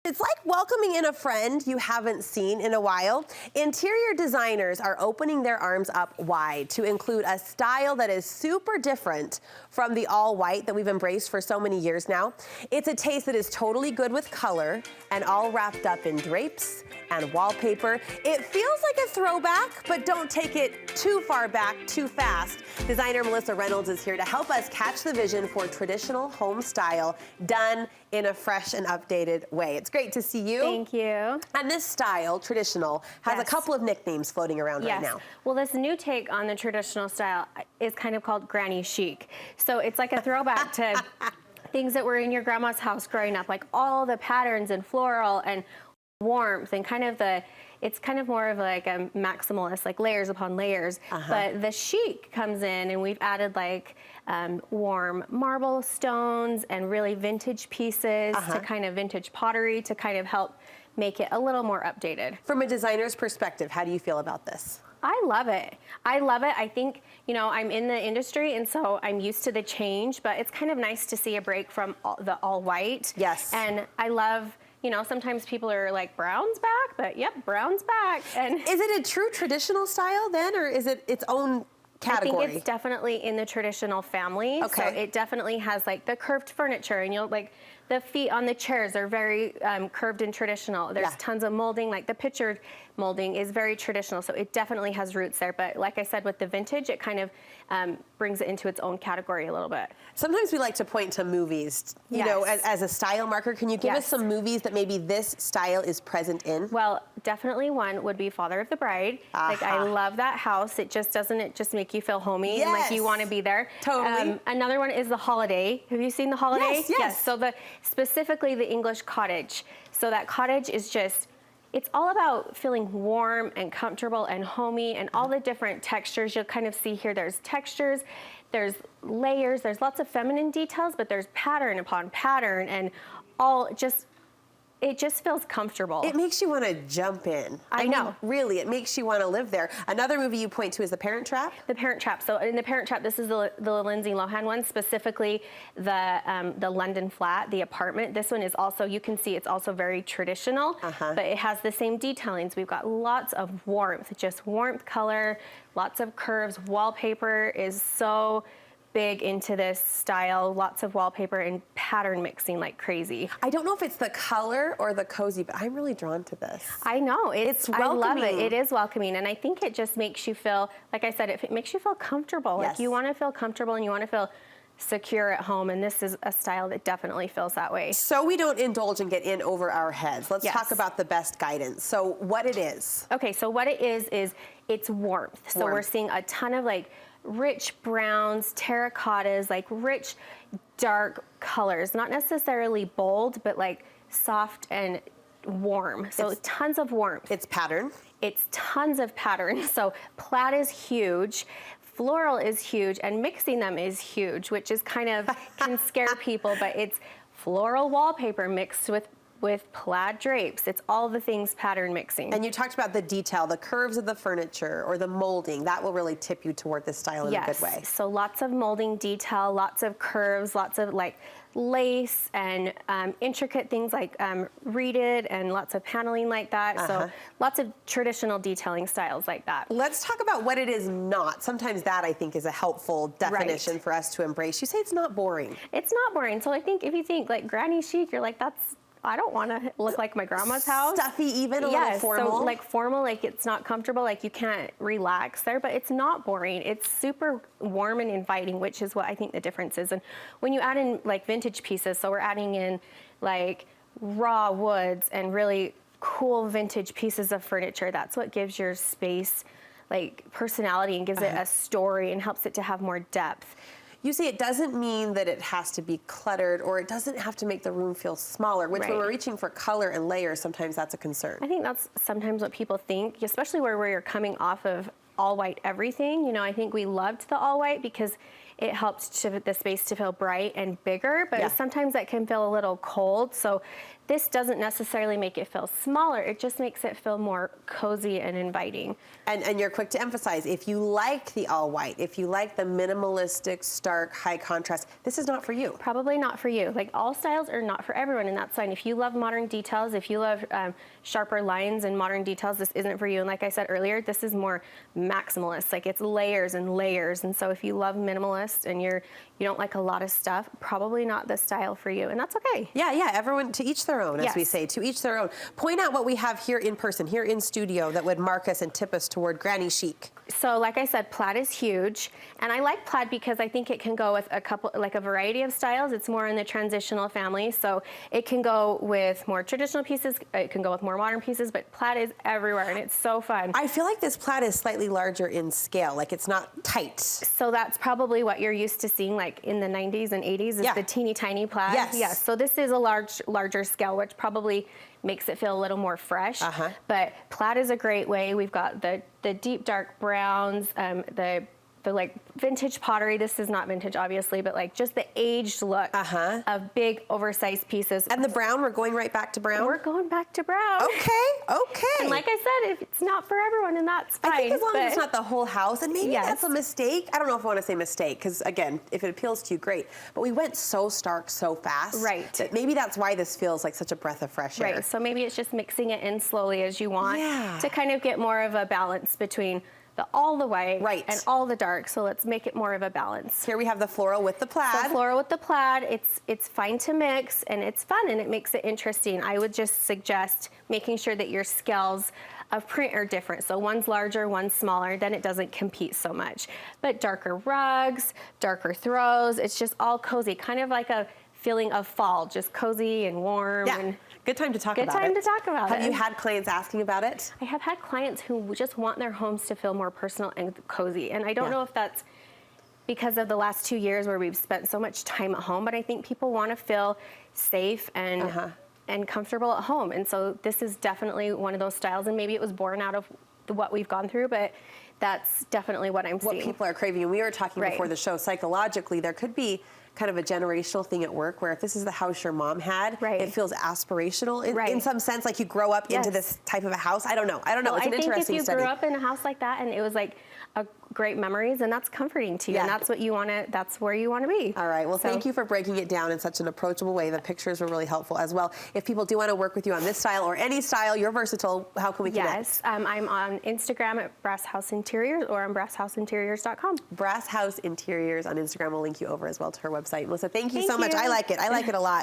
It's like welcoming in a friend you haven't seen in a while. Interior designers are opening their arms up wide to include a style that is super different from the all white that we've embraced for so many years now. It's a taste that is totally good with color and all wrapped up in drapes and wallpaper. It feels like a throwback, but don't take it too far back too fast. Designer Melissa Reynolds is here to help us catch the vision for traditional home style done in a fresh and updated way. It's great to see you. Thank you. And this style, traditional, has a couple of nicknames floating around right now. Well, this new take on the traditional style is kind of called granny chic. So it's like a throwback to things that were in your grandma's house growing up, like all the patterns and floral and warmth and kind of it's kind of more of like a maximalist, like layers upon layers. But the chic comes in and we've added like warm marble stones and really vintage pieces to kind of vintage pottery to kind of help make it a little more updated. From a designer's perspective, how do you feel about this? I love it. I love it. I think, you know, I'm in the industry and so I'm used to the change, but it's kind of nice to see a break from the all white. Yes. And I love, you know, sometimes people are like, brown's back, but yep, brown's back. And is it a true traditional style then, or is it its own category? I think it's definitely in the traditional family. Okay. So it definitely has like the curved furniture, and you'll like the feet on the chairs are very curved and traditional. There's tons of molding, like the pictured molding is very traditional. So it definitely has roots there. But like I said, with the vintage, it kind of brings it into its own category a little bit. Sometimes we like to point to movies, you know, as a style marker. Can you give us some movies that maybe this style is present in? Well, definitely one would be Father of the Bride. Like, I love that house. It just make you feel homey and like you want to be there. Totally. Another one is The Holiday. Have you seen The Holiday? Yes. So specifically the English cottage. So that cottage is just, it's all about feeling warm and comfortable and homey and all the different textures you'll kind of see here. There's textures, there's layers, there's lots of feminine details, but there's pattern upon pattern and it just feels comfortable. It makes you want to jump in. I know. Mean, really, it makes you want to live there. Another movie you point to is The Parent Trap? The Parent Trap. So in The Parent Trap, this is the Lindsay Lohan one, specifically the London flat, the apartment. This one is also, you can see it's also very traditional, but it has the same detailings. We've got lots of warmth, just warmth, color, lots of curves. Wallpaper is so big into this style, lots of wallpaper and pattern mixing like crazy. I don't know if it's the color or the cozy, but I'm really drawn to this. I know, it's welcoming. I love it. It is welcoming, and I think it just makes you feel, like I said, it makes you feel comfortable. Like you want to feel comfortable and you want to feel secure at home, and this is a style that definitely feels that way. So we don't indulge and get in over our heads. Let's talk about the best guidance. So what it is. Okay, so what it is it's warmth. So we're seeing a ton of like rich browns, terracottas, like rich dark colors, not necessarily bold, but like soft and warm. So it's tons of warmth. It's pattern. It's tons of pattern. So plaid is huge. Floral is huge, and mixing them is huge, which is kind of can scare people, but it's floral wallpaper mixed with plaid drapes. It's all the things pattern mixing. And you talked about the detail, the curves of the furniture or the molding. That will really tip you toward this style in a good way. So lots of molding detail, lots of curves, lots of like lace and intricate things like reeded and lots of paneling like that. So lots of traditional detailing styles like that. Let's talk about what it is not. Sometimes that I think is a helpful definition for us to embrace. You say it's not boring. It's not boring. So I think if you think like granny chic, you're like, I don't want to look like my grandma's house. Stuffy even, a little formal. So like formal, like it's not comfortable, like you can't relax there, but it's not boring. It's super warm and inviting, which is what I think the difference is. And when you add in like vintage pieces, so we're adding in like raw woods and really cool vintage pieces of furniture, that's what gives your space like personality and gives it a story and helps it to have more depth. You say it doesn't mean that it has to be cluttered or it doesn't have to make the room feel smaller, which when we're reaching for color and layers, sometimes that's a concern. I think that's sometimes what people think, especially where you're coming off of all white everything. You know, I think we loved the all white because it helps the space to feel bright and bigger, but sometimes that can feel a little cold. So this doesn't necessarily make it feel smaller. It just makes it feel more cozy and inviting. And you're quick to emphasize, if you like the all white, if you like the minimalistic, stark, high contrast, this is not for you. Probably not for you. Like, all styles are not for everyone, and that's fine. If you love modern details, if you love sharper lines and modern details, this isn't for you. And like I said earlier, this is more maximalist. Like, it's layers and layers. And so if you love minimalist and you don't like a lot of stuff, probably not the style for you, and that's okay. Yeah, everyone to each their own, as we say, to each their own. Point out what we have here in person, here in studio, that would mark us and tip us toward granny chic. So like I said, plaid is huge, and I like plaid because I think it can go with a variety of styles. It's more in the transitional family, so it can go with more traditional pieces, it can go with more modern pieces, but plaid is everywhere, and it's so fun. I feel like this plaid is slightly larger in scale, like it's not tight. So that's probably what you're used to seeing, like in the 90s and 80s, is the teeny tiny plaid. Yes. So this is a larger scale, which probably makes it feel a little more fresh. But plaid is a great way. We've got the deep dark browns, the like vintage pottery. This is not vintage, obviously, but like just the aged look of big oversized pieces. And the brown, we're going right back to brown? We're going back to brown. Okay. And like I said, if it's not for everyone, and that's fine. I think as long as it's not the whole house, and maybe that's a mistake. I don't know if I want to say mistake, because again, if it appeals to you, great. But we went so stark so fast. Right. That maybe that's why this feels like such a breath of fresh air. Right, so maybe it's just mixing it in slowly as you want to kind of get more of a balance between all the white and all the dark. So let's make it more of a balance. Here we have the floral with the plaid. So floral with the plaid, it's fine to mix, and it's fun, and it makes it interesting. I would just suggest making sure that your scales of print are different. So one's larger, one's smaller, then it doesn't compete so much. But darker rugs, darker throws, it's just all cozy, kind of like a feeling of fall, just cozy and warm. And good time to talk about it. Good time to talk about it. Have you had clients asking about it? I have had clients who just want their homes to feel more personal and cozy. And I don't know if that's because of the last 2 years where we've spent so much time at home, but I think people want to feel safe and comfortable at home. And so this is definitely one of those styles, and maybe it was born out of what we've gone through, but that's definitely what I'm seeing. What people are craving. And we were talking before the show, psychologically, there could be kind of a generational thing at work where if this is the house your mom had, it feels aspirational in some sense, like you grow up into this type of a house. I don't know. Well, it's an interesting study. I think if you grew up in a house like that and it was like great memories, and that's comforting to you, and that's what you want to, that's where you want to be. All right, well, thank you for breaking it down in such an approachable way. The pictures were really helpful as well. If people do want to work with you on this style or any style, you're versatile, how can we connect? Yes, I'm on Instagram at Brass House Interiors or on brasshouseinteriors.com. Brass House Interiors on Instagram. We'll link you over as well to her website. Melissa, thank you so much. I like it. I like it a lot.